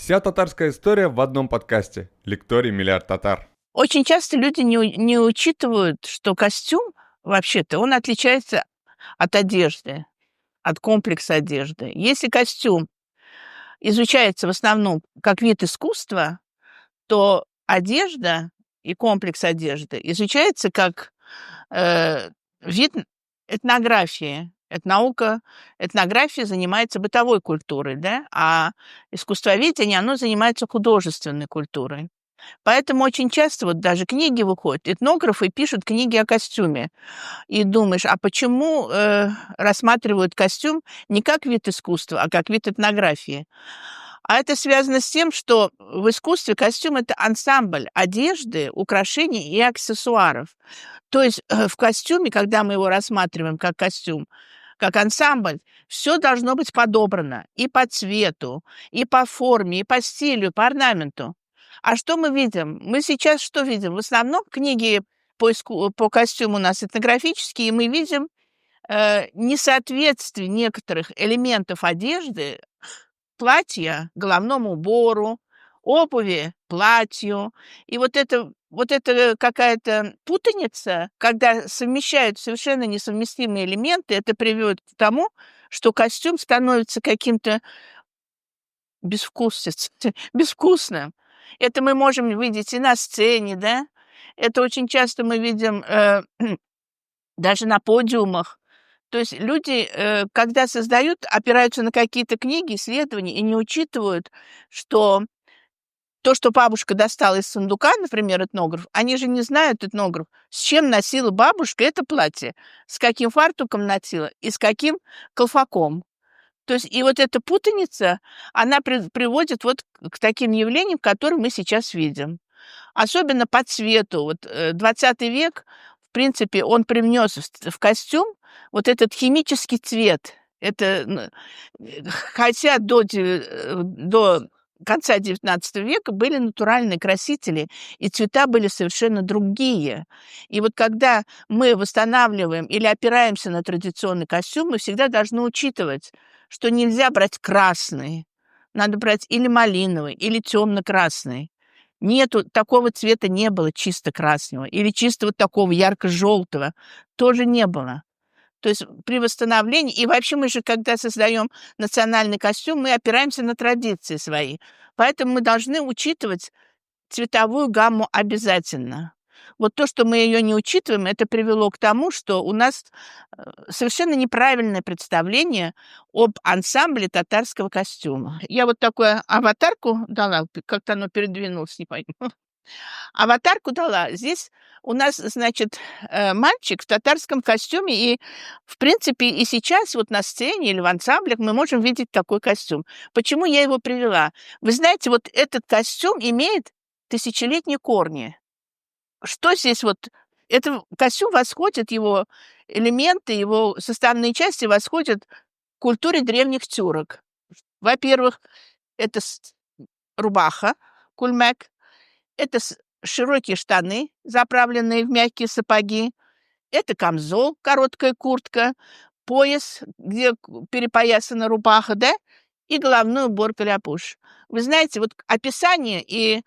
Вся татарская история в одном подкасте. Лекторий «Миллиард татар». Очень часто люди не учитывают, что костюм, вообще-то, он отличается от одежды, от комплекса одежды. Если костюм изучается в основном как вид искусства, то одежда и комплекс одежды изучается как вид этнографии. Этнография занимается бытовой культурой, да, а искусствоведение, оно занимается художественной культурой. Поэтому очень часто вот даже книги выходят, этнографы пишут книги о костюме. И думаешь, а почему рассматривают костюм не как вид искусства, а как вид этнографии? А это связано с тем, что в искусстве костюм — это ансамбль одежды, украшений и аксессуаров. То есть в костюме, когда мы его рассматриваем как костюм, как ансамбль, все должно быть подобрано и по цвету, и по форме, и по стилю, и по орнаменту. А что мы видим? Мы сейчас что видим? В основном книги по костюму у нас этнографические, и мы видим несоответствие некоторых элементов одежды, платья головному убору, обуви платью. И вот это какая-то путаница, когда совмещают совершенно несовместимые элементы, это приводит к тому, что костюм становится каким-то безвкусным. Это мы можем видеть и на сцене, да. Это очень часто мы видим даже на подиумах. То есть люди, когда создают, опираются на какие-то книги, исследования и не учитывают, что то, что бабушка достала из сундука, например, этнограф, они же не знают, этнограф, с чем носила бабушка это платье, с каким фартуком носила и с каким колфаком. То есть и вот эта путаница, она приводит вот к таким явлениям, которые мы сейчас видим. Особенно по цвету. Вот 20 век, в принципе, он привнес в костюм вот этот химический цвет. Хотя до конца XIX века были натуральные красители, и цвета были совершенно другие. И вот когда мы восстанавливаем или опираемся на традиционный костюм, мы всегда должны учитывать, что нельзя брать красный. Надо брать или малиновый, или темно-красный. Такого цвета не было чисто красного или чисто вот такого ярко-желтого. Тоже не было. То есть при восстановлении, и вообще мы же, когда создаем национальный костюм, мы опираемся на традиции свои. Поэтому мы должны учитывать цветовую гамму обязательно. Вот то, что мы ее не учитываем, это привело к тому, что у нас совершенно неправильное представление об ансамбле татарского костюма. Я вот такую аватарку дала, как-то оно передвинулось, не пойму. Аватарку дала. Здесь у нас, значит, мальчик в татарском костюме, и, в принципе, и сейчас вот на сцене или в ансамблях мы можем видеть такой костюм. Почему я его привела? Вы знаете, вот этот костюм имеет тысячелетние корни. Что здесь вот? Это костюм восходит, его элементы, его составные части восходят к культуре древних тюрок. Во-первых, это рубаха, кульмек, это широкие штаны, заправленные в мягкие сапоги, это камзол, короткая куртка, пояс, где перепоясана рубаха, да, и головной убор каляпуш. Вы знаете, вот описание и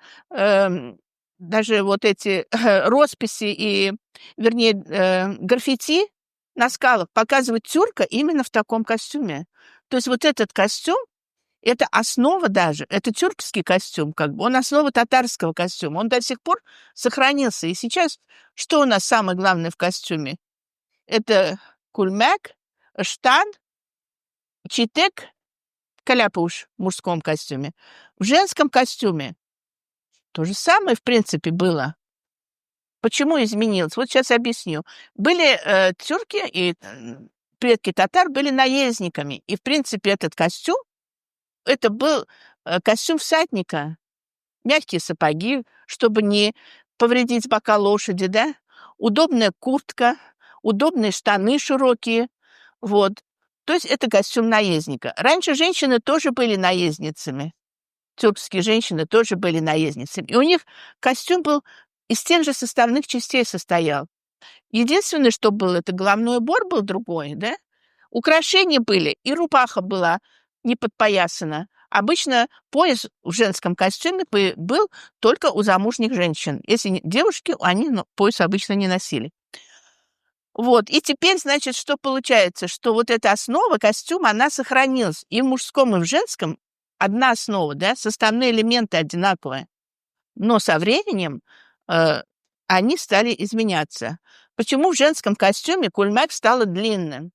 даже вот эти росписи вернее, граффити на скалах показывают тюрка именно в таком костюме. То есть вот этот костюм, это основа даже, это тюркский костюм, как бы, он основа татарского костюма, он до сих пор сохранился. И сейчас что у нас самое главное в костюме? Это кульмек, штан, читек, каляпуш в мужском костюме. В женском костюме то же самое, в принципе, было. Почему изменилось? Вот сейчас объясню. Были тюрки, и предки татар были наездниками. И, в принципе, этот костюм, это был костюм всадника. Мягкие сапоги, чтобы не повредить бока лошади, да? Удобная куртка, удобные штаны широкие. Вот. То есть это костюм наездника. Раньше женщины тоже были наездницами. Тюркские женщины тоже были наездницами. И у них костюм был из тех же составных частей состоял. Единственное, что было, это головной убор был другой, да? Украшения были, и рубаха была не подпоясана, Обычно пояс в женском костюме был только у замужних женщин. Если девушки, они пояс обычно не носили. Вот, и теперь, значит, что получается? Что вот эта основа костюма, она сохранилась и в мужском, и в женском. Одна основа, да, составные элементы одинаковые. Но со временем они стали изменяться. Почему в женском костюме кульмяк стало длинным?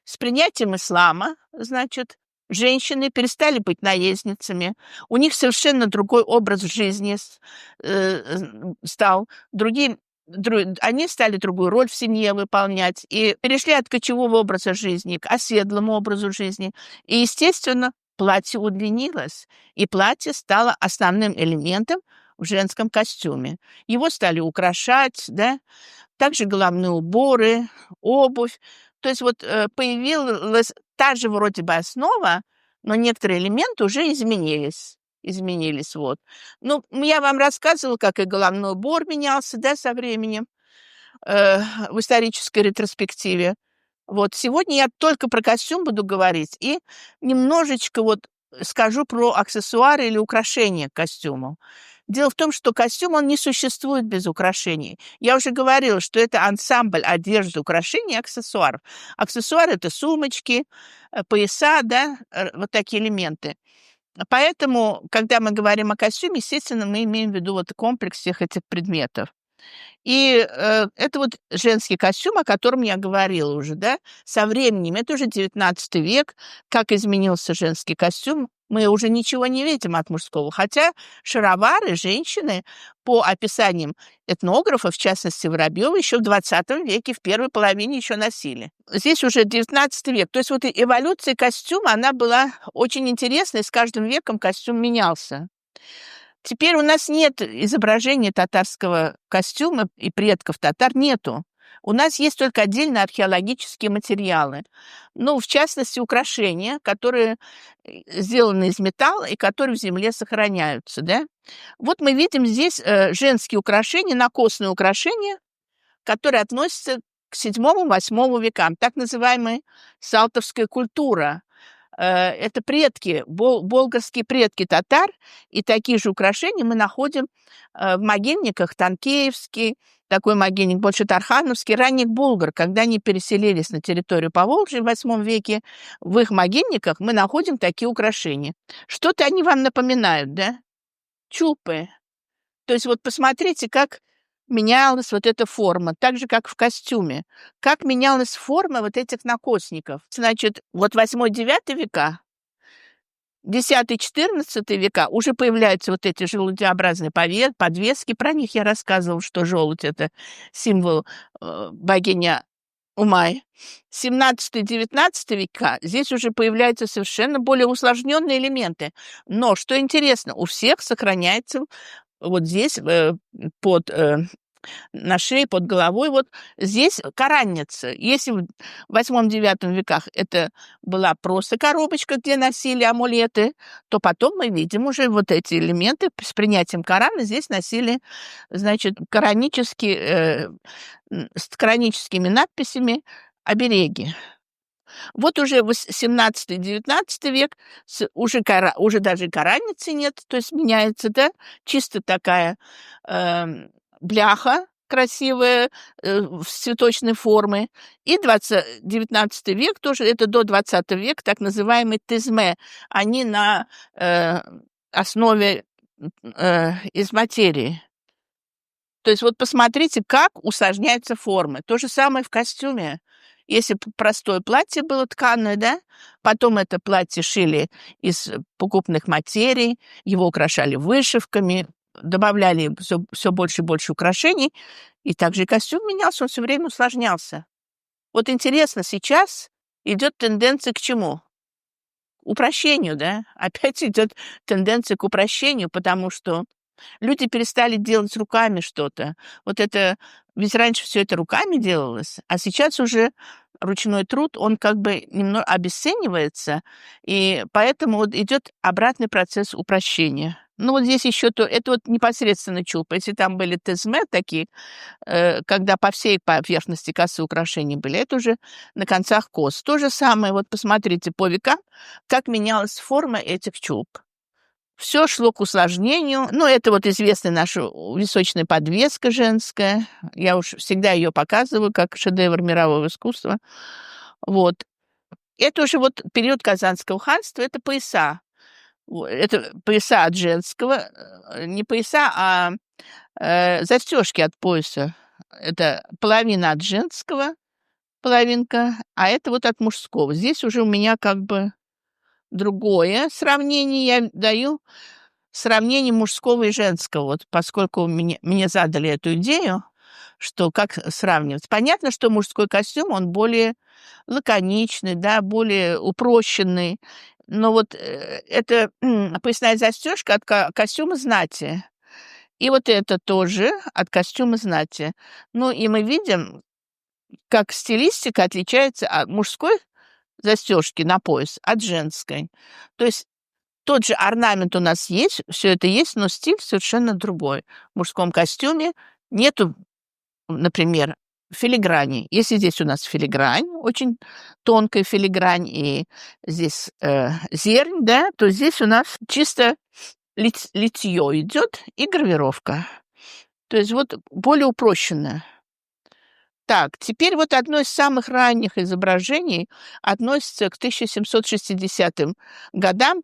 С принятием ислама, значит, женщины перестали быть наездницами, у них совершенно другой образ жизни стал, они стали другую роль в семье выполнять и перешли от кочевого образа жизни к оседлому образу жизни. И, естественно, платье удлинилось, и платье стало основным элементом в женском костюме. Его стали украшать, да, также головные уборы, обувь. То есть вот появилась та же вроде бы основа, но некоторые элементы уже изменились, вот. Ну, я вам рассказывала, как и головной убор менялся, да, со временем в исторической ретроспективе. Вот сегодня я только про костюм буду говорить и немножечко вот скажу про аксессуары или украшения к костюму. Дело в том, что костюм, он не существует без украшений. Я уже говорила, что это ансамбль одежды, украшений и аксессуаров. Аксессуары — это сумочки, пояса, да, вот такие элементы. Поэтому, когда мы говорим о костюме, естественно, мы имеем в виду вот комплекс всех этих предметов. И это вот женский костюм, о котором я говорила уже, да, со временем, это уже 19 век, как изменился женский костюм, мы уже ничего не видим от мужского, хотя шаровары женщины, по описаниям этнографов, в частности Воробьева, еще в 20 веке, в первой половине еще носили. Здесь уже 19 век, то есть вот эволюция костюма, она была очень интересной, с каждым веком костюм менялся. Теперь у нас нет изображения татарского костюма и предков татар нету. У нас есть только отдельно археологические материалы. Ну, в частности, украшения, которые сделаны из металла и которые в земле сохраняются, да. Вот мы видим здесь женские украшения, накосные украшения, которые относятся к 7-8 векам, так называемая салтовская культура. Это предки, болгарские предки татар, и такие же украшения мы находим в могильниках. Танкеевский, такой могильник, больше Тархановский, ранних булгар, когда они переселились на территорию Поволжья в 8 веке, в их могильниках мы находим такие украшения. Что-то они вам напоминают, да? Чупы. То есть вот посмотрите, как менялась вот эта форма, так же, как в костюме. Как менялась форма вот этих накосников. Значит, вот 8-9 века, 10-14 века уже появляются вот эти желудеобразные подвески. Про них я рассказывала, что желудь — это символ богини Умай. 17-19 века здесь уже появляются совершенно более усложненные элементы. Но, что интересно, у всех сохраняется вот здесь на шее, под головой, вот здесь каранница. Если в 8-9 веках это была просто коробочка, где носили амулеты, то потом мы видим уже вот эти элементы с принятием Корана. Здесь носили, значит, с кораническими надписями обереги. Вот уже 17-19 век уже даже караницы нет, то есть меняется, да, чисто такая бляха красивая в цветочной формы. И 19 век тоже, это до 20 века, так называемый тезме. Они на основе из материи. То есть вот посмотрите, как усложняются формы. То же самое в костюме. Если простое платье было тканое, да, потом это платье шили из покупных материй, его украшали вышивками, добавляли все больше и больше украшений, и также и костюм менялся, он все время усложнялся. Вот интересно, сейчас идет тенденция к чему? Упрощению, да? Опять идет тенденция к упрощению, потому что люди перестали делать руками что-то. Вот это, ведь раньше все это руками делалось, а сейчас уже ручной труд, он как бы немного обесценивается, и поэтому вот идет обратный процесс упрощения. Ну, вот здесь еще это вот непосредственно чуб. Если там были тезме такие, когда по всей поверхности косы украшения были, это уже на концах кос. То же самое, вот посмотрите по векам, как менялась форма этих чуб. Все шло к усложнению. Ну, это вот известная наша височная подвеска женская. Я уж всегда ее показываю как шедевр мирового искусства. Вот. Это уже вот период Казанского ханства, это пояса. Это пояса от женского, не пояса, а застежки от пояса. Это половина от женского, половинка, а это вот от мужского. Здесь уже у меня как бы другое сравнение. Я даю сравнение мужского и женского, вот поскольку мне задали эту идею, что как сравнивать. Понятно, что мужской костюм, он более лаконичный, да, более упрощенный, но вот это поясная застежка от костюма знати. И вот это тоже от костюма знати. Ну и мы видим, как стилистика отличается от мужской застежки на пояс от женской. То есть тот же орнамент у нас есть, все это есть, но стиль совершенно другой. В мужском костюме нету, например, филиграни. Если здесь у нас филигрань, очень тонкая филигрань, и здесь зернь, да, то здесь у нас чисто литье идет и гравировка. То есть вот более упрощенная. Так, теперь вот одно из самых ранних изображений относится к 1760 годам.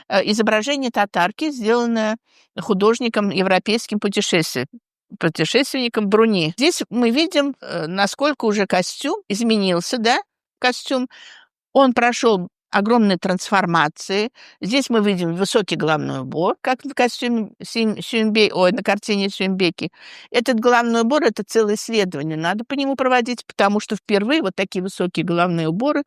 Изображение татарки, сделанное художником европейским путешественником Бруни. Здесь мы видим, насколько уже костюм изменился, да, костюм. Он прошел огромные трансформации. Здесь мы видим высокий головной убор, как в костюме на картине Сюмбеки. Этот головной убор — это целое исследование. Надо по нему проводить, потому что впервые вот такие высокие головные уборы,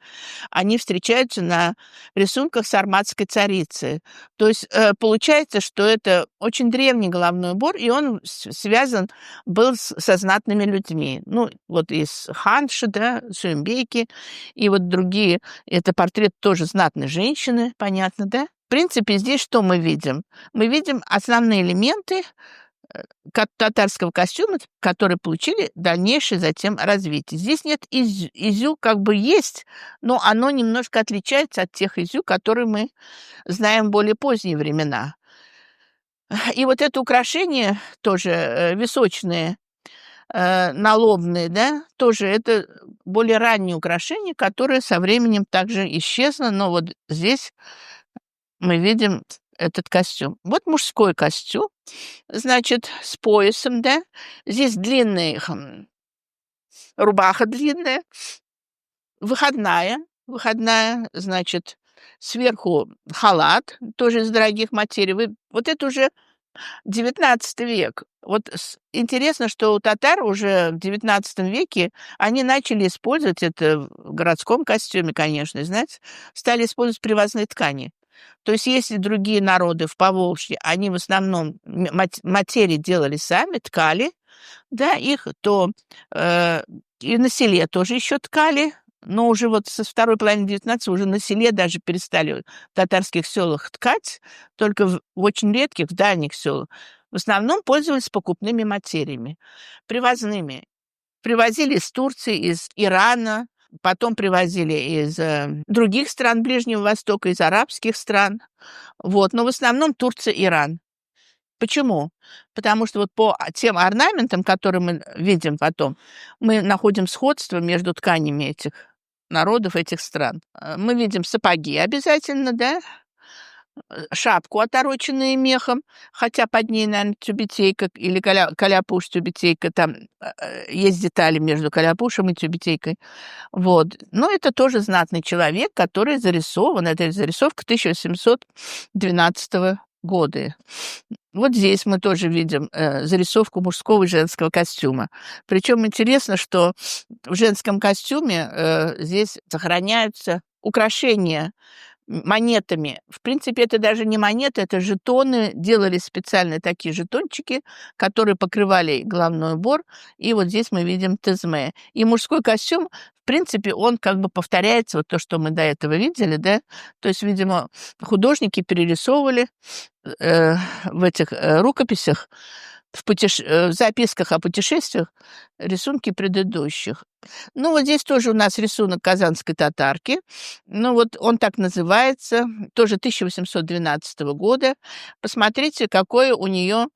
они встречаются на рисунках сарматской царицы. То есть получается, что это очень древний головной убор, и он связан был со знатными людьми. Ну, вот из Ханши, да, Сюмбеки, и вот другие. Это портрет тоже знатной женщины, понятно, да? В принципе, здесь что мы видим? Мы видим основные элементы татарского костюма, которые получили дальнейшее затем развитие. Здесь нет изю, как бы есть, но оно немножко отличается от тех изю, которые мы знаем в более поздние времена. И вот это украшение тоже височное, налобные, да, тоже это более раннее украшение, которое со временем также исчезло, но вот здесь мы видим этот костюм. Вот мужской костюм, значит, с поясом, да, здесь длинная рубаха длинная, выходная, значит, сверху халат, тоже из дорогих материй. Вот это уже 19 век. Вот интересно, что у татар уже в 19 веке они начали использовать это в городском костюме, конечно, знаете, стали использовать привозные ткани. То есть если другие народы в Поволжье, они в основном материи делали сами, ткали, да, их, то и на селе тоже еще ткали, но уже вот со второй половины 19 уже на селе даже перестали в татарских селах ткать, только в очень редких, в дальних селах. В основном пользовались покупными материями, привозными. Привозили из Турции, из Ирана, потом привозили из других стран Ближнего Востока, из арабских стран. Вот. Но в основном Турция, Иран. Почему? Потому что вот по тем орнаментам, которые мы видим потом, мы находим сходство между тканями этих народов, этих стран. Мы видим сапоги обязательно, да, шапку, отороченную мехом, хотя под ней, наверное, тюбетейка или каляпуш, тюбетейка, там есть детали между каляпушем и тюбетейкой. Вот. Но это тоже знатный человек, который зарисован, это зарисовка 1812 года. Вот здесь мы тоже видим зарисовку мужского и женского костюма. Причем интересно, что в женском костюме здесь сохраняются украшения монетами. В принципе, это даже не монеты, это жетоны. Делали специальные такие жетончики, которые покрывали головной убор. И вот здесь мы видим тезме. И мужской костюм, в принципе, он как бы повторяется, вот то, что мы до этого видели, да. То есть, видимо, художники перерисовывали в этих рукописях, в записках о путешествиях рисунки предыдущих. Ну, вот здесь тоже у нас рисунок казанской татарки. Ну, вот он так называется, тоже 1812 года. Посмотрите, какое у нее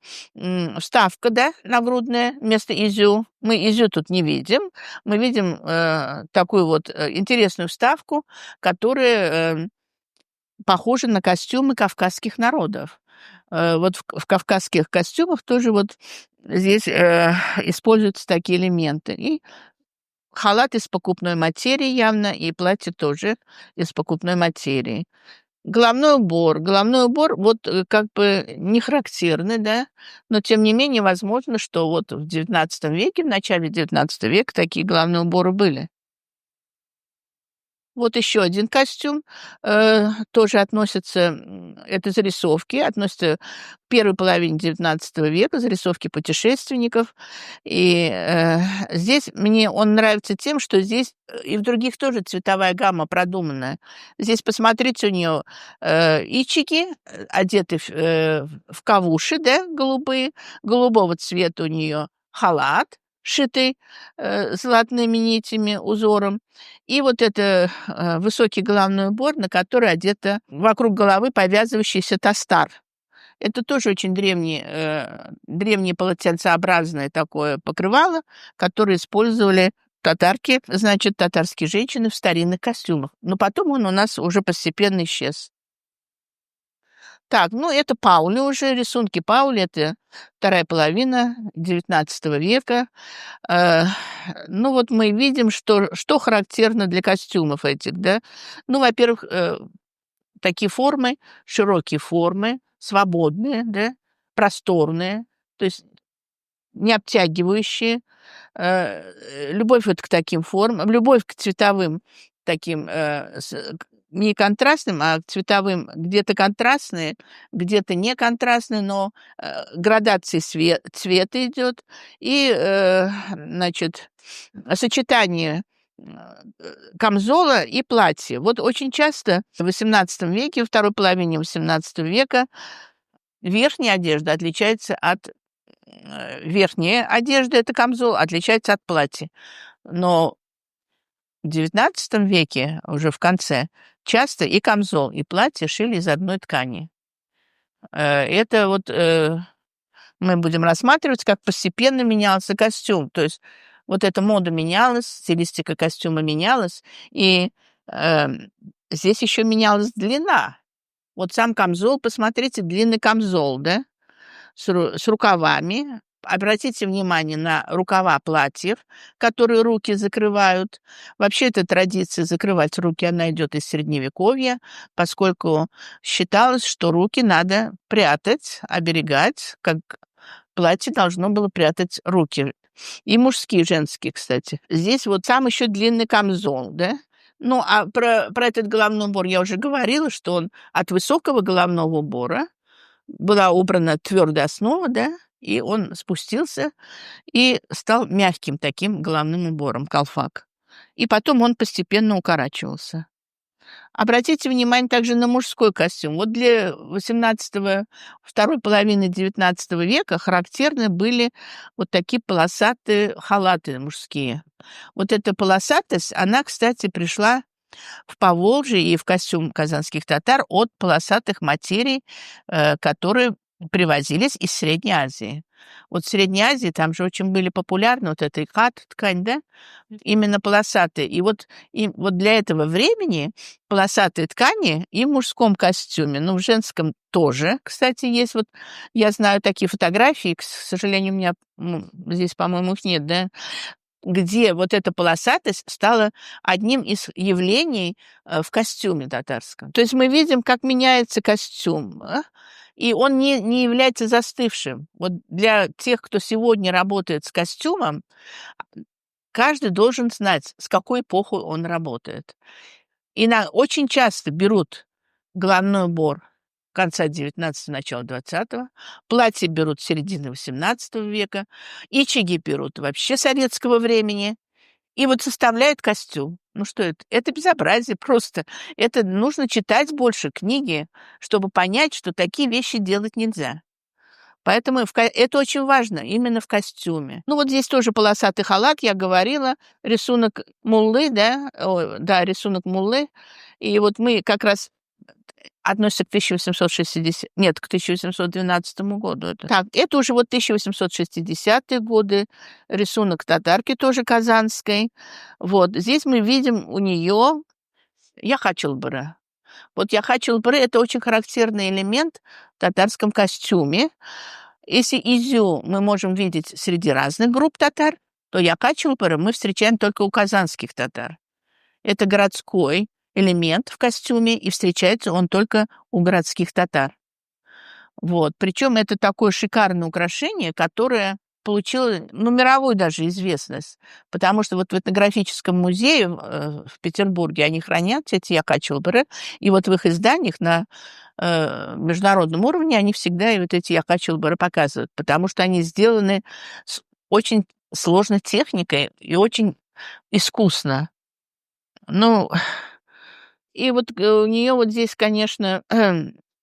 вставка, да, нагрудная вместо изю. Мы изю тут не видим. Мы видим такую вот интересную вставку, которая похожа на костюмы кавказских народов. Вот в кавказских костюмах тоже вот здесь используются такие элементы. И халат из покупной материи явно, и платье тоже из покупной материи. Головной убор вот как бы не характерный, да, но тем не менее возможно, что вот в XIX веке, в начале XIX века такие головные уборы были. Вот еще один костюм, тоже относится, это зарисовки, относится к первой половине XIX века, зарисовки путешественников. И, здесь мне он нравится тем, что здесь, и в других тоже цветовая гамма продуманная. Здесь, посмотрите, у нее ичики, одеты в кавуши, да, голубые, голубого цвета у нее халат, шитый золотыми нитями, узором. И вот это высокий головной убор, на который одета вокруг головы повязывающийся тастар. Это тоже очень древнее полотенцеобразное такое покрывало, которое использовали татарки, значит, татарские женщины в старинных костюмах. Но потом он у нас уже постепенно исчез. Так, ну это Паули уже, рисунки Паули, это вторая половина XIX века. Э, ну вот мы видим, что характерно для костюмов этих, да. Ну, во-первых, такие формы, широкие формы, свободные, да, просторные, то есть не обтягивающие. Любовь вот к таким формам, любовь к цветовым таким, не контрастным, а к цветовым, где-то контрастные, где-то не контрастные, но градация цвета идет. И, значит, сочетание камзола и платья. Вот очень часто в XVIII веке, во второй половине XVIII века верхняя одежда отличается от верхняя одежда, это камзол, отличается от платья. Но в XIX веке, уже в конце, часто и камзол, и платье шили из одной ткани. Это вот мы будем рассматривать, как постепенно менялся костюм. То есть вот эта мода менялась, стилистика костюма менялась, и здесь еще менялась длина. Вот сам камзол, посмотрите, длинный камзол, да, с рукавами. Обратите внимание на рукава платьев, которые руки закрывают. Вообще эта традиция закрывать руки, она идет из Средневековья, поскольку считалось, что руки надо прятать, оберегать, как платье должно было прятать руки. И мужские, и женские, кстати. Здесь вот сам еще длинный камзол, да? Ну, а про этот головной убор я уже говорила, что он от высокого головного убора была убрана твердая основа, да, и он спустился и стал мягким таким головным убором, колфак. И потом он постепенно укорачивался. Обратите внимание также на мужской костюм. Вот для второй половины XIX века характерны были вот такие полосатые халаты мужские. Вот эта полосатость, она, кстати, пришла в Поволжье и в костюм казанских татар от полосатых материй, которые привозились из Средней Азии. Вот в Средней Азии там же очень были популярны вот эта икат, ткань, да, именно полосатые. И вот для этого времени полосатые ткани и в мужском костюме, ну, в женском тоже, кстати, есть. Вот я знаю такие фотографии, к сожалению, у меня здесь, по-моему, их нет, да, где вот эта полосатость стала одним из явлений в костюме татарском. То есть мы видим, как меняется костюм, и он не является застывшим. Вот для тех, кто сегодня работает с костюмом, каждый должен знать, с какой эпохой он работает. И очень часто берут головной убор конца 19-го, начала 20-го, платья берут с середины 18 века, ичиги берут вообще советского времени, и вот составляют костюм. Ну что это? Это безобразие просто. Это нужно читать больше книги, чтобы понять, что такие вещи делать нельзя. Поэтому это очень важно, именно в костюме. Ну, вот здесь тоже полосатый халат, я говорила, рисунок муллы, да, да, рисунок муллы. И вот мы как раз относится к 1860, нет, к 1812 году. Так, это уже вот 1860-е годы, рисунок татарки тоже казанской. Вот, здесь мы видим у нее яхачылбыры. Вот яхачылбыры — это очень характерный элемент в татарском костюме. Если изю мы можем видеть среди разных групп татар, то яхачылбыры мы встречаем только у казанских татар. Это городской элемент в костюме, и встречается он только у городских татар. Вот. Причем это такое шикарное украшение, которое получило, ну, мировую даже известность, потому что вот в этнографическом музее в Петербурге они хранят эти якачилбыры, и вот в их изданиях на международном уровне они всегда и вот эти якачилбыры показывают, потому что они сделаны с очень сложной техникой и очень искусно. Ну, и вот у нее вот здесь, конечно,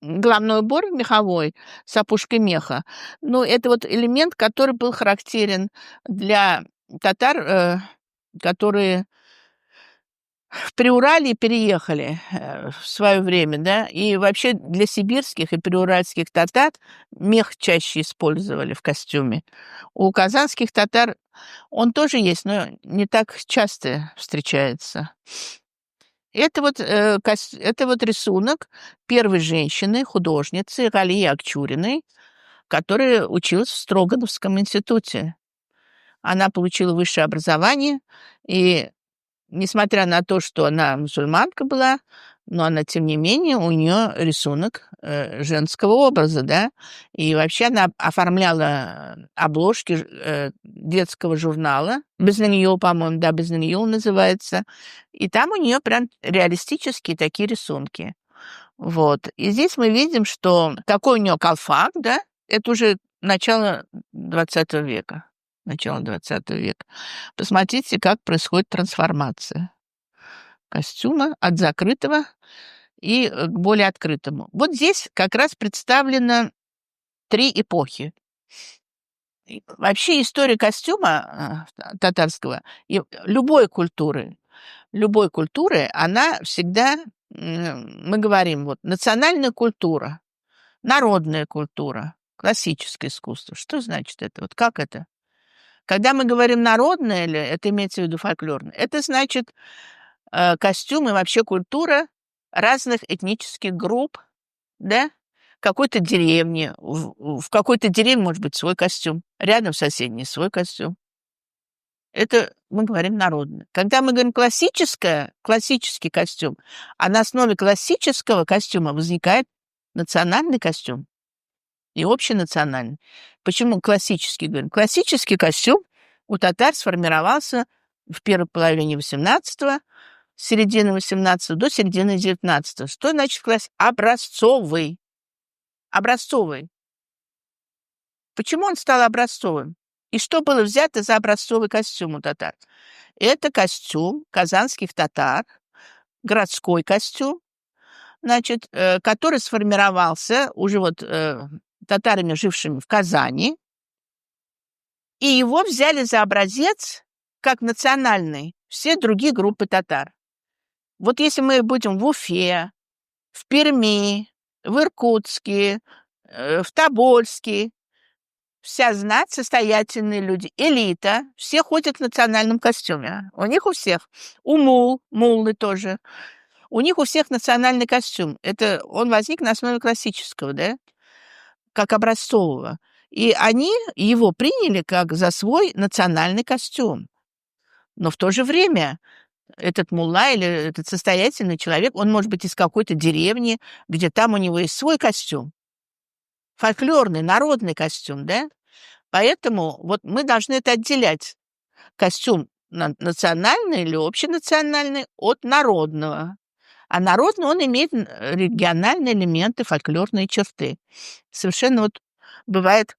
головной убор меховой с опушкой меха. Но это вот элемент, который был характерен для татар, которые в Приуралье переехали в свое время, да, и вообще для сибирских и приуральских татар мех чаще использовали в костюме. У казанских татар он тоже есть, но не так часто встречается. Это вот рисунок первой женщины, художницы Галии Акчуриной, которая училась в Строгановском институте. Она получила высшее образование, и несмотря на то, что она мусульманка была, но она, тем не менее, у нее рисунок женского образа, да, и вообще она оформляла обложки детского журнала, «Безнаньюл», по-моему, да, «Безнаньюл» называется, и там у нее прям реалистические такие рисунки. Вот, и здесь мы видим, что такой у нее колфак, да, это уже начало 20 века, начало 20 века. Посмотрите, как происходит трансформация костюма от закрытого и к более открытому. Вот здесь как раз представлено 3 эпохи. И вообще история костюма татарского и любой культуры, она всегда, мы говорим, вот национальная культура, народная культура, классическое искусство. Что значит это? Вот как это? Когда мы говорим народное, или это имеется в виду фольклорное, это значит костюм и вообще культура разных этнических групп, да, какой-то деревни. В какой-то деревне может быть свой костюм, рядом в соседней свой костюм. Это мы говорим народное. Когда мы говорим классический костюм, а на основе классического костюма возникает национальный костюм и общенациональный. Почему классический говорим? Классический костюм у татар сформировался в первой половине XVIII, с середины XVIII до середины XIX. Что значит образцовый? Образцовый. Почему он стал образцовым? И что было взято за образцовый костюм у татар? Это костюм казанских татар, городской костюм, значит, который сформировался уже вот татарами, жившими в Казани, и его взяли за образец как национальный все другие группы татар. Вот если мы будем в Уфе, в Перми, в Иркутске, в Тобольске, вся знать, состоятельные люди, элита, все ходят в национальном костюме. У них у всех. Муллы тоже. У них у всех национальный костюм. Это он возник на основе классического, да, как образцового. И они его приняли как за свой национальный костюм. Но в то же время этот мулла или этот состоятельный человек, он может быть из какой-то деревни, где там у него есть свой костюм. Фольклорный, народный костюм, да? Поэтому вот мы должны это отделять. Костюм национальный или общенациональный от народного. А народный, он имеет региональные элементы, фольклорные черты. Совершенно вот бывает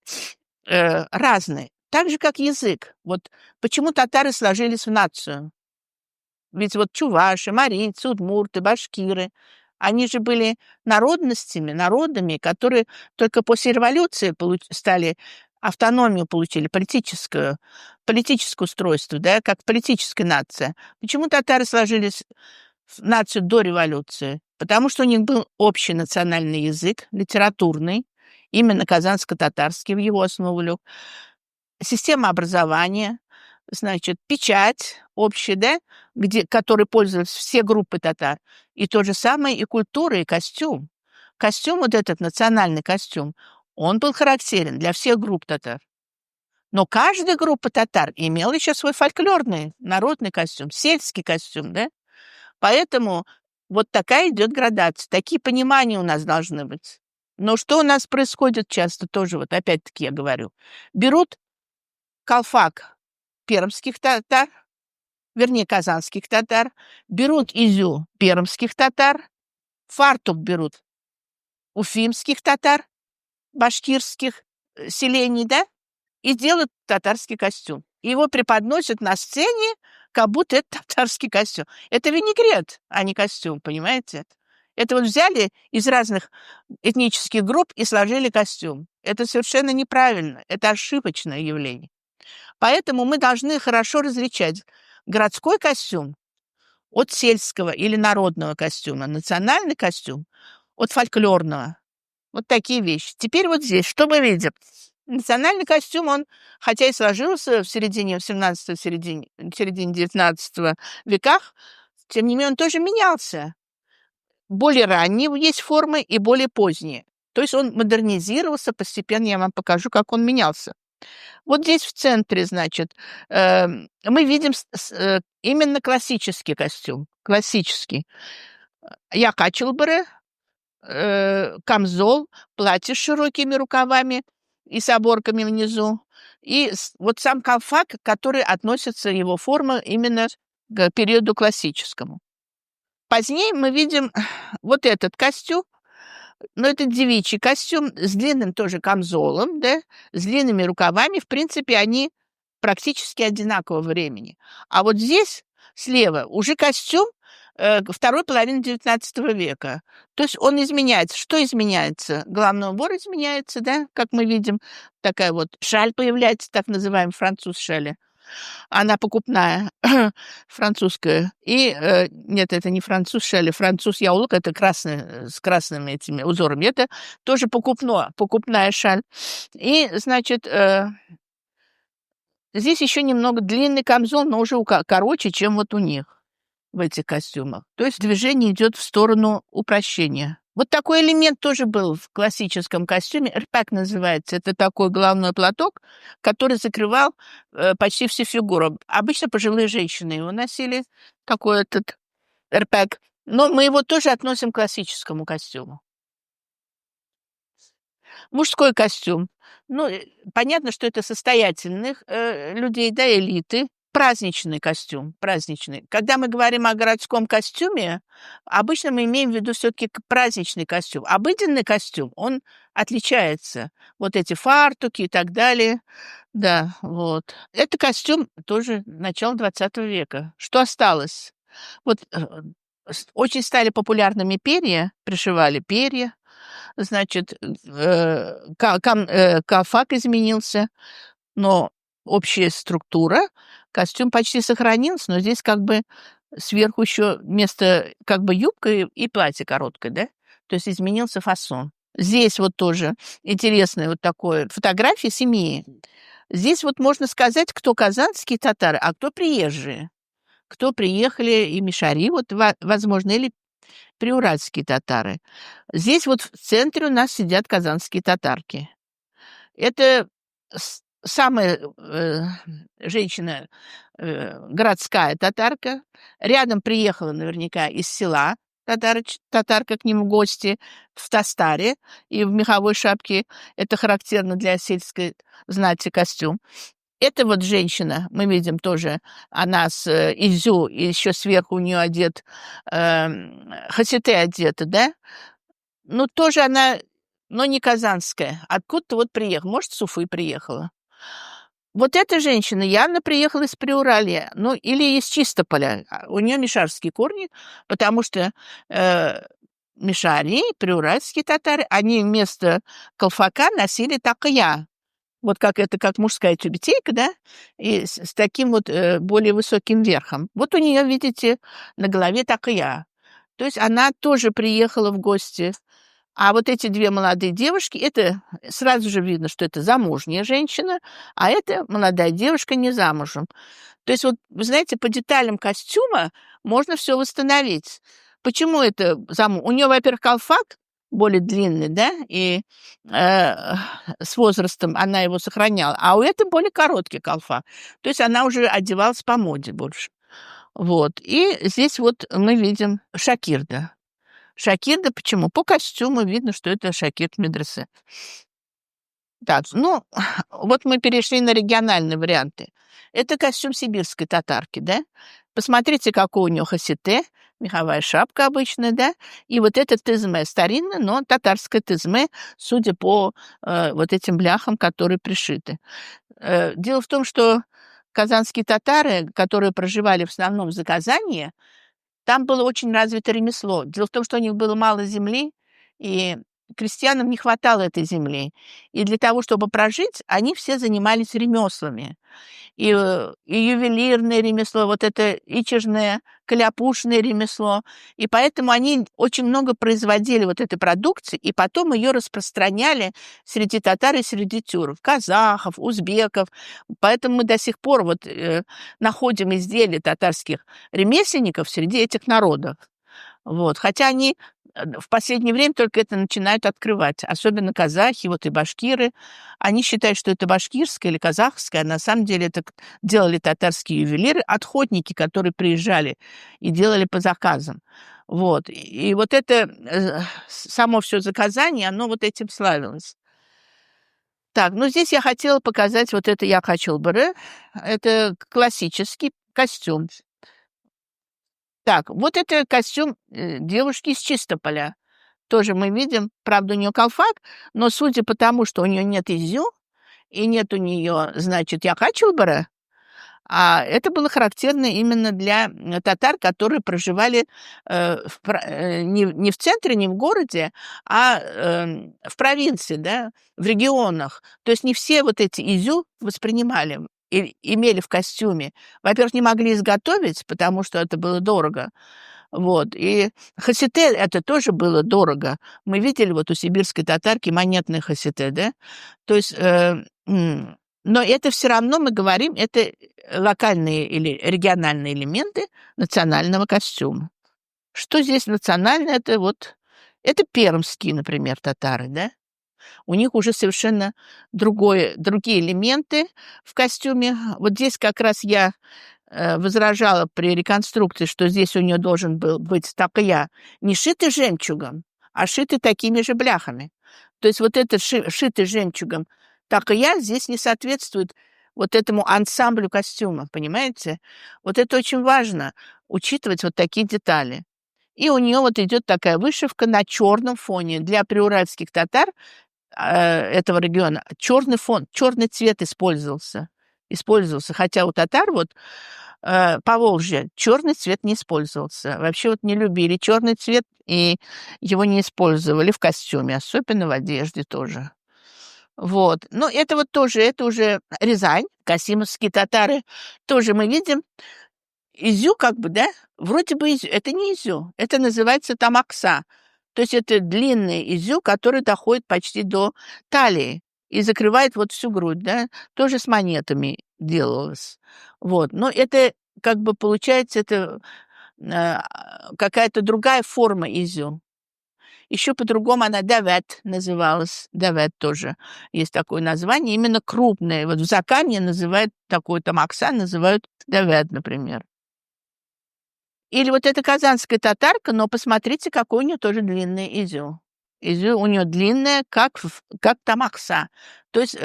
разные. Так же, как язык. Вот почему татары сложились в нацию? Ведь вот чуваши, марийцы, удмурты, башкиры, они же были народами, которые только после революции стали автономию получили, политическое устройство, да, как политическая нация. Почему татары сложились в нацию до революции? Потому что у них был общий национальный язык, литературный, именно казанско-татарский в его основу лег, система образования, значит, печать общая, да, которой пользовались все группы татар. И то же самое и культура, и костюм. Костюм, вот этот национальный костюм, он был характерен для всех групп татар. Но каждая группа татар имела еще свой фольклорный народный костюм, сельский костюм, да. Поэтому вот такая идет градация, такие понимания у нас должны быть. Но что у нас происходит часто тоже, вот опять-таки я говорю, берут колфак пермских татар, вернее, казанских татар, берут изю пермских татар, фартук берут уфимских татар, башкирских селений, да, и делают татарский костюм. И его преподносят на сцене, как будто это татарский костюм. Это винегрет, а не костюм, понимаете? Это вот взяли из разных этнических групп и сложили костюм. Это совершенно неправильно, это ошибочное явление. Поэтому мы должны хорошо различать городской костюм от сельского или народного костюма, национальный костюм от фольклорного. Вот такие вещи. Теперь вот здесь, что мы видим? Национальный костюм, он, хотя и сложился в середине 18-го, середине 19 веках, тем не менее он тоже менялся. Более ранние есть формы и более поздние. То есть он модернизировался постепенно, я вам покажу, как он менялся. Вот здесь в центре, значит, мы видим именно классический костюм. Классический. Яка чылбыры, камзол, платье с широкими рукавами и с оборками внизу. И вот сам колфак, который относится, его форма именно к периоду классическому. Позднее мы видим вот этот костюм, но это девичий костюм с длинным тоже камзолом, да, с длинными рукавами. В принципе, они практически одинакового времени. А вот здесь слева уже костюм второй половины XIX века. То есть он изменяется. Что изменяется? Головной убор изменяется, да, как мы видим. Такая вот шаль появляется, так называемый француз шали. Она покупная, французская. И, нет, это не француз шали, француз яулык, это красный, с красными этими узорами. Это тоже покупная шаль. И, значит, здесь еще немного длинный камзол, но уже короче, чем вот у них в этих костюмах. То есть движение идет в сторону упрощения. Вот такой элемент тоже был в классическом костюме. Эрпак называется. Это такой головной платок, который закрывал почти всю фигуру. Обычно пожилые женщины его носили, такой этот эрпак. Но мы его тоже относим к классическому костюму. Мужской костюм. Ну, понятно, что это состоятельных людей, да, элиты. Праздничный костюм, праздничный. Когда мы говорим о городском костюме, обычно мы имеем в виду все-таки праздничный костюм. Обыденный костюм, он отличается. Вот эти фартуки и так далее. Да, вот. Это костюм тоже начала XX века. Что осталось? Вот очень стали популярными перья, пришивали перья. Значит, колфак изменился, но общая структура, костюм почти сохранился, но здесь как бы сверху еще вместо как бы юбка и платье короткое, да? То есть изменился фасон. Здесь вот тоже интересная вот такое фотография семьи. Здесь вот можно сказать, кто казанские татары, а кто приезжие. Кто приехали и мишари, вот, возможно, или приуральские татары. Здесь вот в центре у нас сидят казанские татарки. Это самая женщина городская татарка. Рядом приехала наверняка из села татарка к ним в гости в тастаре и в меховой шапке. Это характерно для сельской знати костюм. эта вот женщина, мы видим тоже, она с изю, и еще сверху у нее одет, хасите одета, да? Ну, тоже она, но не казанская. Откуда-то вот приехала, может, с Уфы приехала. Вот эта женщина явно приехала из Приуралья, ну, или из Чистополя. У нее мишарские корни, потому что мишари, приуральские татары, они вместо колфака носили такая. Вот как это, как мужская тюбетейка, да, и с таким вот более высоким верхом. Вот у нее, видите, на голове такая. То есть она тоже приехала в гости. А вот эти две молодые девушки, это сразу же видно, что это замужняя женщина, а это молодая девушка не замужем. То есть вот, вы знаете, по деталям костюма можно все восстановить. Почему это У нее, во-первых, колфак более длинный, да, и с возрастом она его сохраняла, а у этой более короткий колфак. То есть она уже одевалась по моде больше. Вот. И здесь вот мы видим Шакирда. Шакирда почему? По костюму видно, что это Шакирд медресе. Так, ну, вот мы перешли на региональные варианты. Это костюм сибирской татарки, да? Посмотрите, какой у нее хасите, меховая шапка обычная, да? И вот это тызме, старинное, но татарское тызме, судя по вот этим бляхам, которые пришиты. Дело в том, что казанские татары, которые проживали в основном за Казани, там было очень развито ремесло. Дело в том, что у них было мало земли, и крестьянам не хватало этой земли. И для того, чтобы прожить, они все занимались ремеслами. И ювелирное ремесло, вот это ичежное, кляпушное ремесло. И поэтому они очень много производили вот этой продукции, и потом ее распространяли среди татар и среди тюрок, казахов, узбеков. Поэтому мы до сих пор вот находим изделия татарских ремесленников среди этих народов. Вот. Хотя они в последнее время только это начинают открывать. Особенно казахи, вот и башкиры. Они считают, что это башкирское или казахское, а на самом деле это делали татарские ювелиры, отходники, которые приезжали и делали по заказам. Вот. И вот это само все заказание, оно вот этим славилось. Так, ну здесь я хотела показать вот это я хочу бре. Это классический костюм. Так, вот это костюм девушки из Чистополя. Тоже мы видим, правда, у нее колфак, но судя по тому, что у нее нет изю и нет у нее, значит, якачулбара, а это было характерно именно для татар, которые проживали не в центре, не в городе, а в провинции, да, в регионах. То есть не все вот эти изю воспринимали и имели в костюме. Во-первых, не могли изготовить, потому что это было дорого. Вот. И хасите это тоже было дорого. Мы видели вот у сибирской татарки монетные хасите, да? То есть, но это все равно, мы говорим, это локальные или региональные элементы национального костюма. Что здесь национальное? Это вот, это пермские, например, татары, да? У них уже совершенно другие элементы в костюме. Вот здесь как раз я возражала при реконструкции, что здесь у нее должен был быть такая не шитый жемчугом, а шитый такими же бляхами. То есть вот этот шитый жемчугом такая здесь не соответствует вот этому ансамблю костюма, понимаете? Вот это очень важно, учитывать вот такие детали. И у нее вот идет такая вышивка на черном фоне. Для приуральских татар этого региона черный фон, черный цвет использовался. Хотя у татар вот Поволжья черный цвет не использовался. Вообще вот не любили черный цвет, и его не использовали в костюме, особенно в одежде тоже. Вот. Но это вот тоже, это уже Рязань, касимовские татары. Тоже мы видим изю как бы, да? Вроде бы изю. Это не изю, это называется тамакса. То есть это длинный изю, который доходит почти до талии и закрывает вот всю грудь, да? Тоже с монетами делалось. Вот. Но это как бы получается, это какая-то другая форма изю. Еще по-другому она давет называлась. Давет тоже есть такое название. Именно крупное. Вот в Закане называют такой тамакса, называют давет, например. Или вот эта казанская татарка, но посмотрите, какой у нее тоже длинный изю. Изю у нее длинная, как тамакса. То есть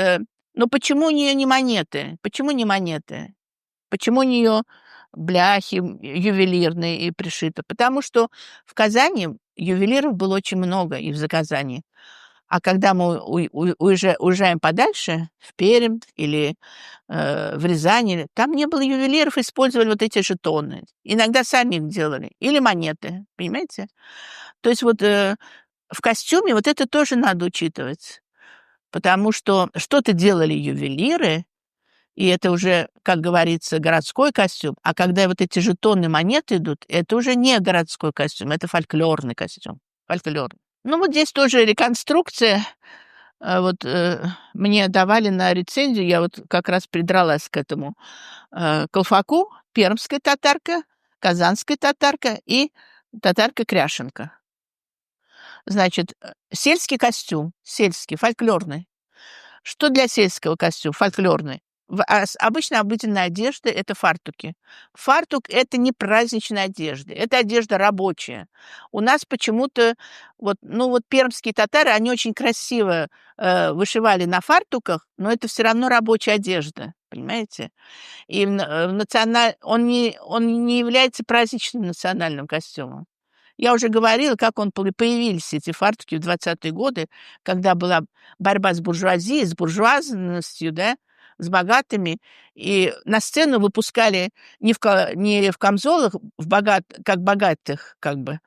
Но почему у нее не монеты? Почему не монеты? Почему у нее бляхи ювелирные и пришито? Потому что в Казани ювелиров было очень много и в Заказании. А когда мы уезжаем подальше, в Пермь или в Рязани, там не было ювелиров, использовали вот эти жетоны. Иногда сами их делали. Или монеты, понимаете? То есть вот в костюме вот это тоже надо учитывать. Потому что что-то делали ювелиры, и это уже, как говорится, городской костюм. А когда вот эти жетоны, монеты идут, это уже не городской костюм, это фольклорный костюм. Фольклорный. Ну, вот здесь тоже реконструкция. Мне давали на рецензию, я вот как раз придралась к этому колфаку, пермская татарка, казанская татарка и татарка Кряшенко. Значит, сельский костюм, сельский, фольклорный. Что для сельского костюма? Фольклорный. Обычно обыденная одежда — это фартуки. Фартук — это не праздничная одежда, это одежда рабочая. У нас почему-то, пермские татары, они очень красиво вышивали на фартуках, но это все равно рабочая одежда, понимаете? И он не является праздничным национальным костюмом. Я уже говорила, как появились эти фартуки в 20-е годы, когда была борьба с буржуазией, с буржуазностью, да, с богатыми. И на сцену выпускали не в камзолах, как богатых, как бы,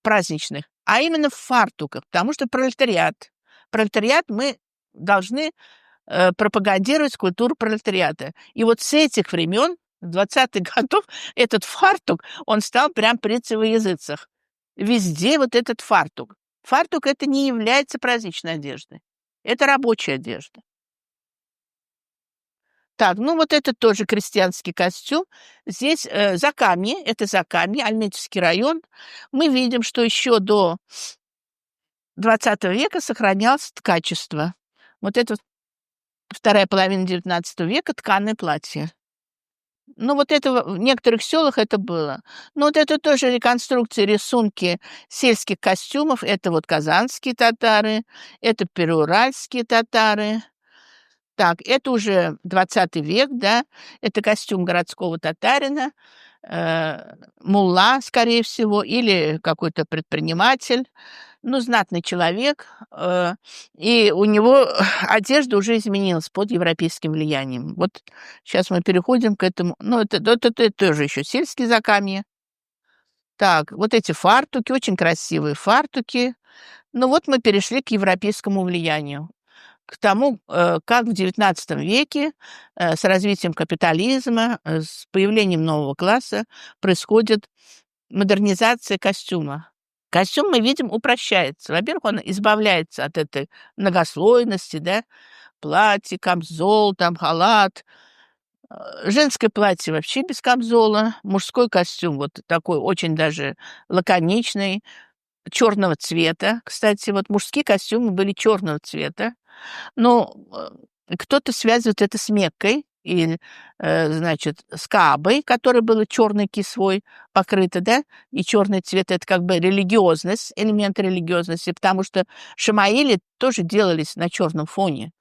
праздничных, а именно в фартуках, потому что пролетариат. Пролетариат мы должны пропагандировать культуру пролетариата. И вот с этих времен, 20-х годов, этот фартук, он стал прям при во языцах. Везде вот этот фартук. Фартук — это не является праздничной одеждой. Это рабочая одежда. Так, вот это тоже крестьянский костюм. Здесь Закамье, это Закамье, Альметьевский район. Мы видим, что еще до 20 века сохранялось ткачество. Вот это вторая половина 19 века, тканое платье. Вот это в некоторых селах это было. Но вот это тоже реконструкции, рисунки сельских костюмов. Это вот казанские татары, это переуральские татары. Так, это уже 20 век, да, это костюм городского татарина, мулла, скорее всего, или какой-то предприниматель, знатный человек, и у него одежда уже изменилась под европейским влиянием. Вот сейчас мы переходим к этому. Это тоже еще сельские Закамье. Так, вот эти фартуки, очень красивые фартуки. Мы перешли к европейскому влиянию, к тому, как в XIX веке с развитием капитализма, с появлением нового класса происходит модернизация костюма. Костюм, мы видим, упрощается. Во-первых, он избавляется от этой многослойности, да, платье, камзол, там, халат. Женское платье вообще без камзола. Мужской костюм вот такой очень даже лаконичный, черного цвета. Кстати, вот мужские костюмы были черного цвета. Но кто-то связывает это с Меккой и, с Каабой, которая была черной кисвой покрыта, да, и черный цвет — это как бы религиозность, элемент религиозности, потому что шамаили тоже делались на черном фоне.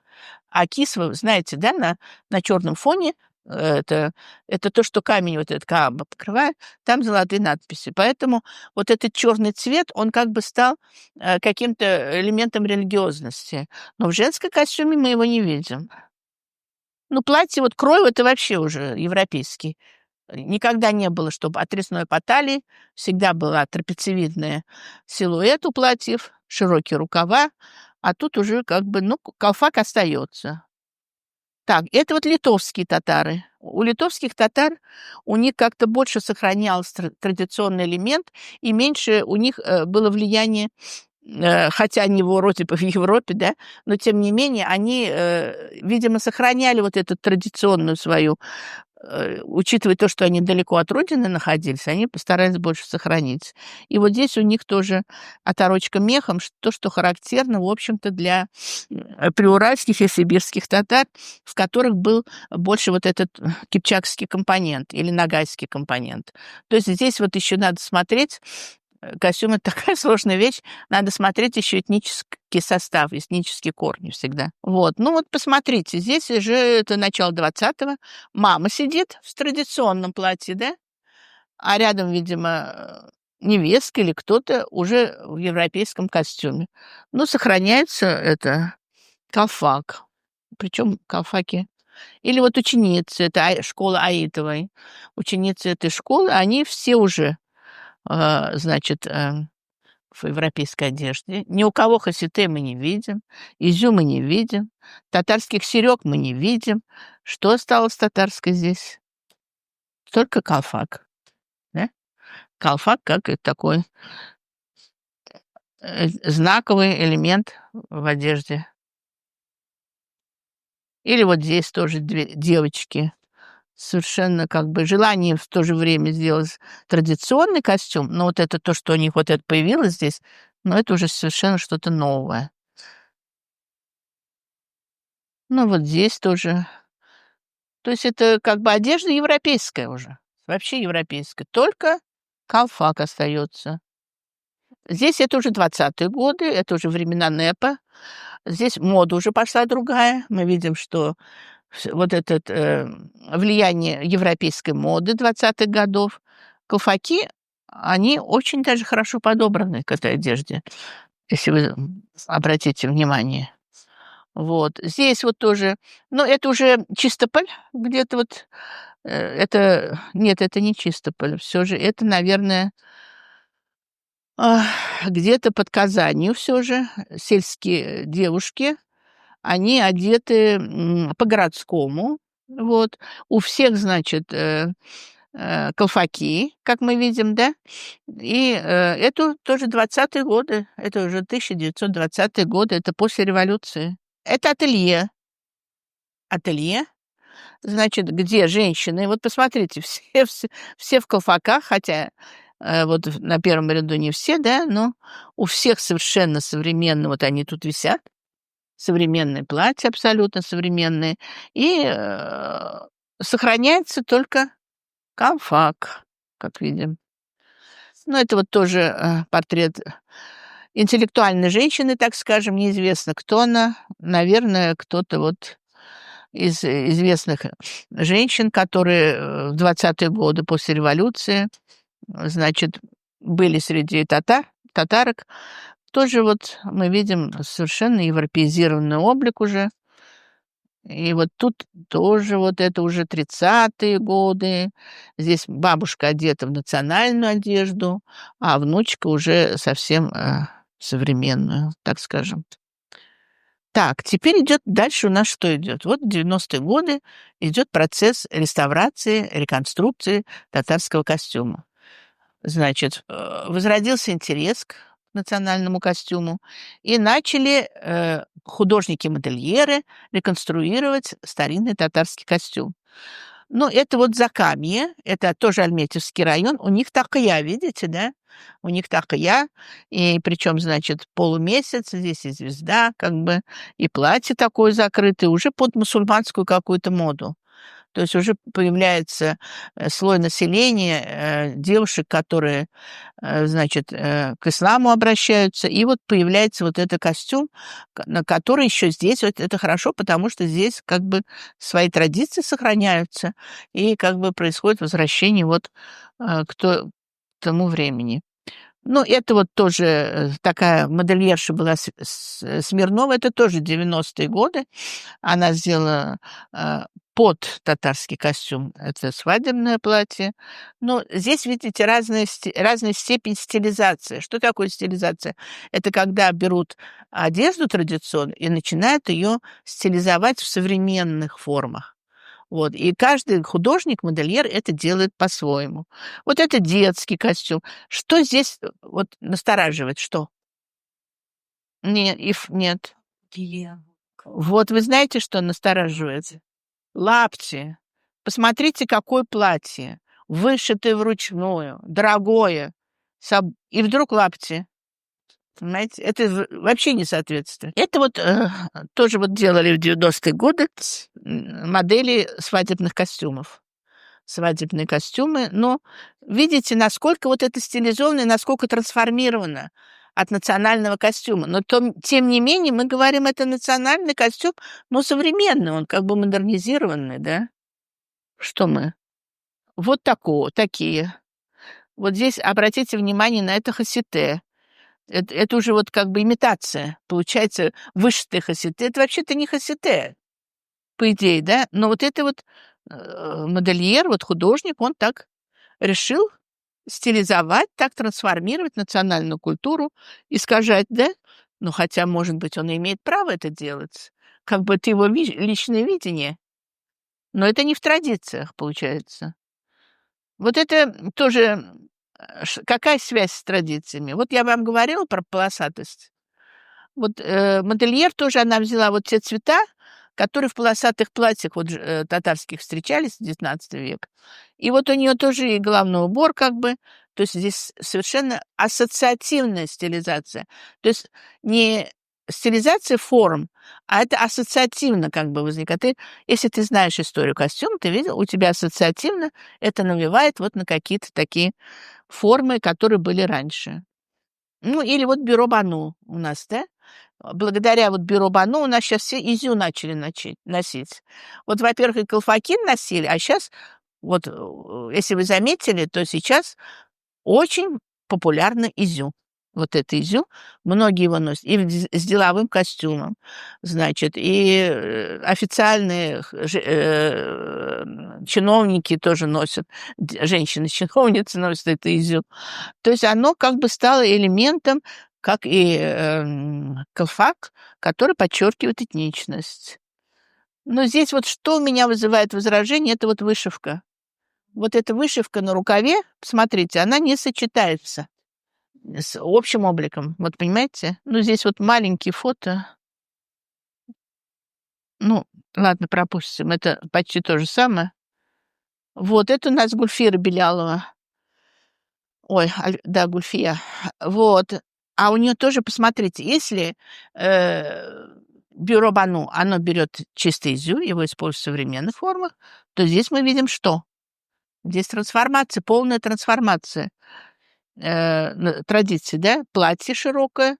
А кисва, знаете, да, на черном фоне это то, что камень вот этот Кааба покрывает, там золотые надписи. Поэтому вот этот черный цвет, он как бы стал каким-то элементом религиозности. Но в женском костюме мы его не видим. Платье, вот крой, это вообще уже европейский. Никогда не было, чтобы отрезной по талии, всегда была трапециевидная силуэт у платьев, широкие рукава, а тут уже как бы, колфак остается. Так, это вот литовские татары. У литовских татар у них как-то больше сохранялся традиционный элемент, и меньше у них было влияние, хотя они вроде бы в Европе, да, но тем не менее они, видимо, сохраняли вот эту традиционную свою, учитывая то, что они далеко от родины находились, они постарались больше сохранить. И вот здесь у них тоже оторочка мехом, то, что характерно, в общем-то, для приуральских и сибирских татар, в которых был больше вот этот кипчакский компонент или ногайский компонент. То есть здесь вот еще надо смотреть, костюм — это такая сложная вещь. Надо смотреть еще этнический состав, этнические корни всегда. Вот. Ну вот посмотрите, здесь уже это начало 20-го. Мама сидит в традиционном платье, да? А рядом, видимо, невестка или кто-то уже в европейском костюме. Ну, сохраняется это колфак. Причем колфаки. Или вот ученицы, это школа Аитовой. Ученицы этой школы, они все уже, значит, в европейской одежде. Ни у кого хасите мы не видим, изю мы не видим, татарских серег мы не видим. Что осталось татарской здесь? Только колфак. Да? Колфак как такой знаковый элемент в одежде. Или вот здесь тоже две девочки. Совершенно как бы желание в то же время сделать традиционный костюм, но вот это то, что у них вот это появилось здесь, но это уже совершенно что-то новое. Ну, вот здесь тоже. То есть это как бы одежда европейская уже, вообще европейская, только колфак остается. Здесь это уже 20-е годы, это уже времена НЭПа. Здесь мода уже пошла другая. Мы видим, что вот это влияние европейской моды 20-х годов. Колфаки, они очень даже хорошо подобраны к этой одежде, если вы обратите внимание. Вот. Здесь вот тоже, но это уже Чистополь, где-то вот, это, нет, это не Чистополь, все же это, наверное, где-то под Казанью все же сельские девушки, они одеты по-городскому. Вот. У всех, значит, колфаки, как мы видим, да? И это тоже 20-е годы, это уже 1920-е годы, это после революции. Это ателье. Ателье, значит, где женщины, вот посмотрите, все в колфаках, хотя вот на первом ряду не все, да, но у всех совершенно современно, вот они тут висят, современные платья, абсолютно современные, и сохраняется только колфак, как видим. Ну, это вот тоже портрет интеллектуальной женщины, так скажем, неизвестно, кто она, наверное, кто-то вот из известных женщин, которые в 20-е годы после революции, значит, были среди татарок. Тоже вот мы видим совершенно европеизированный облик уже. И вот тут тоже вот это уже 30-е годы. Здесь бабушка одета в национальную одежду, а внучка уже совсем современную, так скажем. Так, теперь идет дальше у нас что идет? Вот 90-е годы идет процесс реставрации, реконструкции татарского костюма. Значит, возродился интерес к национальному костюму, и начали художники-модельеры реконструировать старинный татарский костюм. Ну, это вот Закамье, это тоже Альметьевский район. У них такая, видите, да? У них такая, и причем, значит, полумесяц, здесь и звезда, как бы, и платье такое закрытое, уже под мусульманскую какую-то моду. То есть уже появляется слой населения, девушек, которые, значит, к исламу обращаются, и вот появляется вот этот костюм, на который еще здесь, вот это хорошо, потому что здесь как бы свои традиции сохраняются, и как бы происходит возвращение вот к тому времени. Ну, это вот тоже такая модельерша была Смирнова, это тоже 90-е годы. Она сделала под татарский костюм это свадебное платье. Но здесь, видите, разная степень стилизации. Что такое стилизация? Это когда берут одежду традиционную и начинают ее стилизовать в современных формах. Вот. И каждый художник, модельер это делает по-своему. Вот это детский костюм. Что здесь вот настораживает? Что? Нет, нет. Вот вы знаете, что настораживает? Лапти. Посмотрите, какое платье. Вышитое вручную, дорогое. И вдруг лапти. Понимаете? Это вообще не соответствует. Это вот тоже вот делали в 90-е годы модели свадебных костюмов. свадебные костюмы. Но видите, насколько вот это стилизовано и насколько трансформировано от национального костюма. Но тем не менее мы говорим, это национальный костюм, но современный, он как бы модернизированный, да? Что мы? Вот такие. Вот здесь обратите внимание на это хасите. Это уже вот как бы имитация. Получается, вышитый хасите. Это вообще-то не хасите, по идее, да? Но вот это вот модельер, вот художник, он так решил стилизовать, так трансформировать национальную культуру, искажать, да? Ну, хотя, может быть, он имеет право это делать. Как бы это его личное видение. Но это не в традициях, получается. Вот это тоже какая связь с традициями? Вот я вам говорила про полосатость. Вот модельер тоже, она взяла вот те цвета, которые в полосатых платьях вот, татарских встречались в XIX век. И вот у нее тоже и головной убор как бы, то есть здесь совершенно ассоциативная стилизация. То есть не стилизация форм, а это ассоциативно как бы возникает. Если ты знаешь историю костюма, ты видел, у тебя ассоциативно это навевает вот на какие-то такие формы, которые были раньше. Ну, или вот бюро Бану у нас, да? Благодаря вот бюро Бану у нас сейчас все изю начали носить. Вот, во-первых, и колфаки носили, а сейчас, вот, если вы заметили, то сейчас очень популярно изю. Вот это изю, многие его носят, и с деловым костюмом, значит, и официальные чиновники тоже носят, женщины-чиновницы носят это изю. То есть оно как бы стало элементом, как и колфак, который подчеркивает этничность. Но здесь вот что у меня вызывает возражение, это вот вышивка. Вот эта вышивка на рукаве, посмотрите, она не сочетается с общим обликом. Вот понимаете? Ну, здесь вот маленькие фото. Ну, ладно, пропустим. Это почти то же самое. Вот, это у нас Гульфира Белялова. Ой, да, Гульфия. Вот. А у нее тоже, посмотрите, если бюро Бану, оно берет чистый изю, его используют в современных формах, то здесь мы видим что? Здесь трансформация, полная трансформация традиции, да? Платье широкое,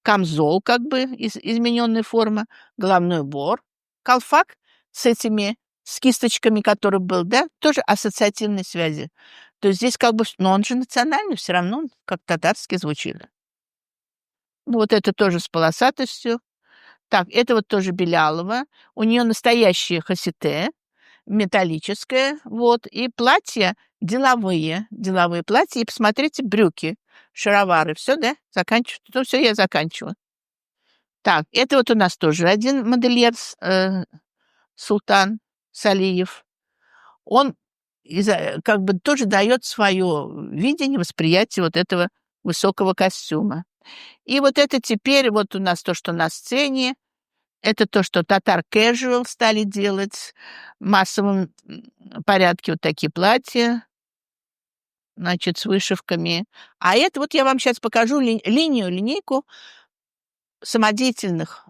камзол как бы измененная форма, головной убор, колфак с кисточками, который был, да, тоже ассоциативной связи. То есть здесь как бы, но он же национальный, все равно как татарский звучит. Ну, вот это тоже с полосатостью. Так, это вот тоже Белялова. У нее настоящее хасите, металлическое, вот, и платья деловые платья. И посмотрите, брюки, шаровары. Все, да? Заканчиваю. Ну, все, я заканчиваю. Так, это вот у нас тоже один модельер, Султан Салиев. Он как бы тоже дает свое видение, восприятие вот этого высокого костюма. И вот это теперь вот у нас то, что на сцене, это то, что татар casual стали делать в массовом порядке, вот такие платья, значит, с вышивками. А это вот я вам сейчас покажу линейку самодеятельных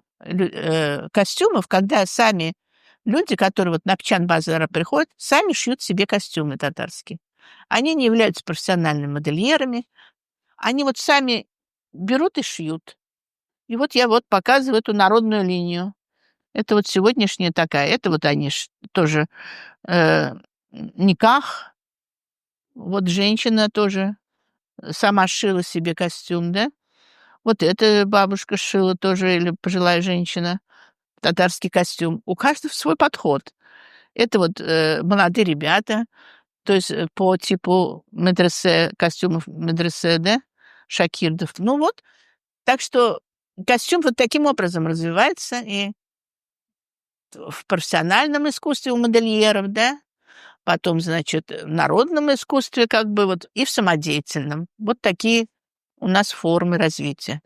костюмов, когда сами люди, которые вот на Пчан-базара приходят, сами шьют себе костюмы татарские. Они не являются профессиональными модельерами, они вот сами берут и шьют. И вот я вот показываю эту народную линию. Это вот сегодняшняя такая. Это вот они тоже никах. Вот женщина тоже сама шила себе костюм, да? Вот эта бабушка шила тоже, или пожилая женщина, татарский костюм. У каждого свой подход. Это вот молодые ребята, то есть по типу медресе, костюмов медресе, да, шакирдов. Ну вот, так что костюм вот таким образом развивается и в профессиональном искусстве у модельеров, да, потом, значит, в народном искусстве как бы вот и в самодеятельном. Вот такие у нас формы развития.